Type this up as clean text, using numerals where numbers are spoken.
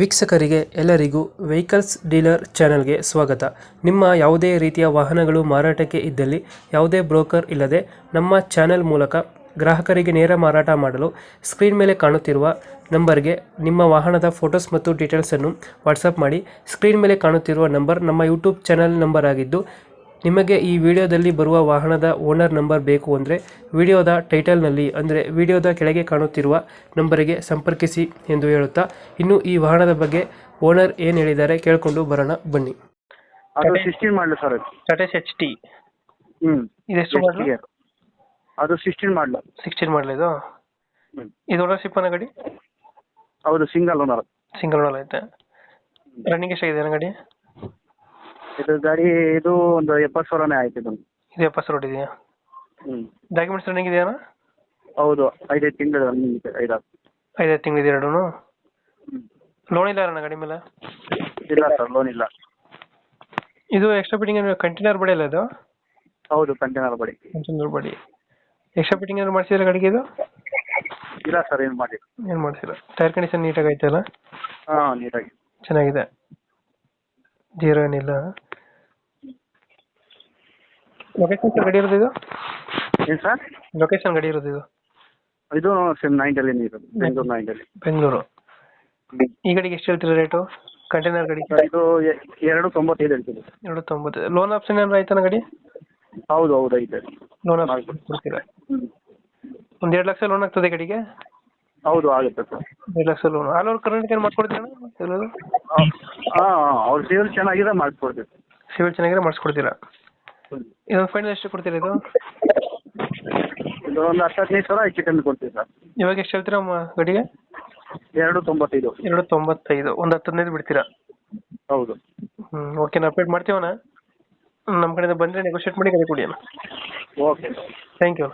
ವೀಕ್ಷಕರಿಗೆ ಎಲ್ಲರಿಗೂ vehicles dealer ಚಾನೆಲ್ಗೆ ಸ್ವಾಗತ. ನಿಮ್ಮ ಯಾವುದೇ ರೀತಿಯ ವಾಹನಗಳು ಮಾರಾಟಕ್ಕೆ ಇದ್ದಲ್ಲಿ ಯಾವುದೇ ಬ್ರೋಕರ್ ಇಲ್ಲದೆ ನಮ್ಮ ಚಾನೆಲ್ ಮೂಲಕ ಗ್ರಾಹಕರಿಗೆ ನೇರ ಮಾರಾಟ ಮಾಡಲು ಸ್ಕ್ರೀನ್ ಮೇಲೆ ಕಾಣುತ್ತಿರುವ ನಂಬರ್ಗೆ ನಿಮ್ಮ ವಾಹನದ ಫೋಟೋಸ್ ಮತ್ತು ಡೀಟೇಲ್ಸನ್ನು ವಾಟ್ಸಪ್ ಮಾಡಿ. ಸ್ಕ್ರೀನ್ ಮೇಲೆ ಕಾಣುತ್ತಿರುವ ನಂಬರ್ ನಮ್ಮ ಯೂಟ್ಯೂಬ್ ಚಾನೆಲ್ ನಂಬರ್ ಆಗಿದ್ದು, ನಿಮಗೆ ಈ ವಿಡಿಯೋದಲ್ಲಿ ಬರುವ ವಾಹನದ ಓನರ್ ನಂಬರ್ ಬೇಕು ಅಂದರೆ ವಿಡಿಯೋದ ಟೈಟಲ್ನಲ್ಲಿ ಅಂದರೆ ವಿಡಿಯೋದ ಕೆಳಗೆ ಕಾಣುತ್ತಿರುವ ನಂಬರಿಗೆ ಸಂಪರ್ಕಿಸಿ ಎಂದು ಹೇಳುತ್ತಾ, ಇನ್ನು ಈ ವಾಹನದ ಬಗ್ಗೆ ಓನರ್ ಏನು ಹೇಳಿದ್ದಾರೆ ಕೇಳಿಕೊಂಡು ಬರೋಣ ಬನ್ನಿ. ಅದು 16 ಮಾಡಲು ಸರ್. ಟಾಟಾ ಎಚ್ ಟಿ ಇದೆಷ್ಟು ಮಾಡಲು? ಅದು 16 ಮಾಡಲು. 16 ಮಾಡಲು ಇದು. ಇದು ಓನರ್ಶಿಪ್ ಅನ್ನೋ ಗಾಡಿ? ಹೌದು, ಸಿಂಗಲ್ ಓನರ್. ಸಿಂಗಲ್ ಓನರ್ ಐತೆ. ರನ್ನಿಂಗ್ ಎಷ್ಟಾಗಿದೆ ಗಾಡಿ? ಇದು ಗಾಡಿ ಇದು ಒಂದು 70,000ನೇ ಆಯ್ತು ಇದು. ಇದು 70 ರೋಡ್ ಇದೆಯಾ? ಡಾಕ್ಯುಮೆಂಟ್ಸ್ ರನ್ನಿಂಗ್ ಇದೆಯಾ? ಹೌದು, 5 ತಿಂಗಳು ರನ್ನಿಂಗ್ ಇದೆ. 5 ತಿಂಗಳಿದೆ ಎರಡೂ. ಲೋನ್ ಇಲ್ಲ ಅಣ್ಣ ಗಾಡಿ ಮೇಲೆ? ಇಲ್ಲ ಸರ್, ಲೋನ್ ಇಲ್ಲ. ಇದು ಎಕ್ಸ್ಟ್ರಾ ಫಿಟ್ಟಿಂಗ್ ಕಂಟೈನರ್ ಬಡಿ ಅಲ್ಲ ಇದು? ಹೌದು, ಕಂಟೈನರ್ ಬಡಿ. ಕಂಟೈನರ್ ಬಡಿ. ಎಕ್ಸ್ಟ್ರಾ ಫಿಟ್ಟಿಂಗ್ ಏನಾದ್ರು ಮಾಡಿಸಿದ್ರೆ ಗಾಡಿಗೆ ಇದು? ಇಲ್ಲ ಸರ್, ಏನು ಮಾಡಿ. ಏನು ಮಾಡಿಸಿಲ್ಲ. ಟೈರ್ ಕಂಡೀಷನ್ ನೀಟಾಗಿ ಐತಲ್ಲ? ಹಾಂ, ನೀಟಾಗಿ ಚೆನ್ನಾಗಿದೆ, ಜೀರೋ ಏನಿಲ್ಲ. ಲೊಕೇಶನ್ ಗಾಡಿ ಇರೋದು ಇದು? ಏನು ಸರ್? ಲೊಕೇಶನ್ ಗಾಡಿ ಇರೋದು ಇದು? ಇದು ಸೇಮ್ 9ಲ್ಲಿ ಇರೋದು, ಬೆಂಗಳೂರು 9ಲ್ಲಿ. ಬೆಂಗಳೂರು. ಈ ಗಾಡಿಗೆ ಎಷ್ಟು ಹೇಳ್ತೀರಾ ರೇಟು? ಕಂಟೈನರ್ ಗಾಡಿ ಇದು 295 ಹೇಳ್ತೀವಿ. 290. ಲೋನ್ ಆಪ್ಷನ್ ಏನಾದ್ರು ಆಯ್ತಾನ ಗಾಡಿ? ಹೌದು ಹೌದು, ಐತೆ. ಲೋನ್ ಆಪ್ಷನ್ ಕೊಡ್ತೀರಾ? ಒಂದು 2 ಲಕ್ಷ ಲೋನ್ ಆಗ್ತದೆ ಗಾಡಿಗೆ? ಹೌದು, ಆಗುತ್ತೆ sir. 2 lakh loan. All over Karnataka ಏನು ಮಾಡ್ಕೊಡ್ತೀರಾ? ಹಾಂ ಹಾಂ, ಅವ್ರ ಸಿವಿಲ್ ಚೆನ್ನಾಗಿದೆ, ಮಾಡಿಸ್ಕೊಡ್ತೀವಿ. ಸಿವಿಲ್ ಚೆನ್ನಾಗಿದ್ರೆ ಮಾಡಿಸ್ಕೊಡ್ತೀರಾ? ಇದೊಂದು ಫೈನಲ್ ಎಷ್ಟು ಕೊಡ್ತೀರಾ ಇದು? ಇದು ಒಂದು 10-15 ಹೆಚ್ಚು ಕಮ್ಮಿ ಕೊಡ್ತೀವಿ ಸರ್. ಇವಾಗ ಎಷ್ಟು ಹೇಳ್ತೀರಾ ಗಾಡಿಗೆ? 295. 295. ಒಂದು 10-15 ಬಿಡ್ತೀರಾ? ಹೌದು. ಓಕೆ, ನಾವು ಅಪ್ಡೇಟ್ ಮಾಡ್ತೀವಣ್ಣ. ನಮ್ಮ ಕಡೆಯಿಂದ ಬಂದರೆ ನೆಗೋಷಿಯೇಟ್ ಮಾಡಿ ಗಾಡಿ ಕೊಡಿ ಅಣ್ಣ. ಓಕೆ. Thank you.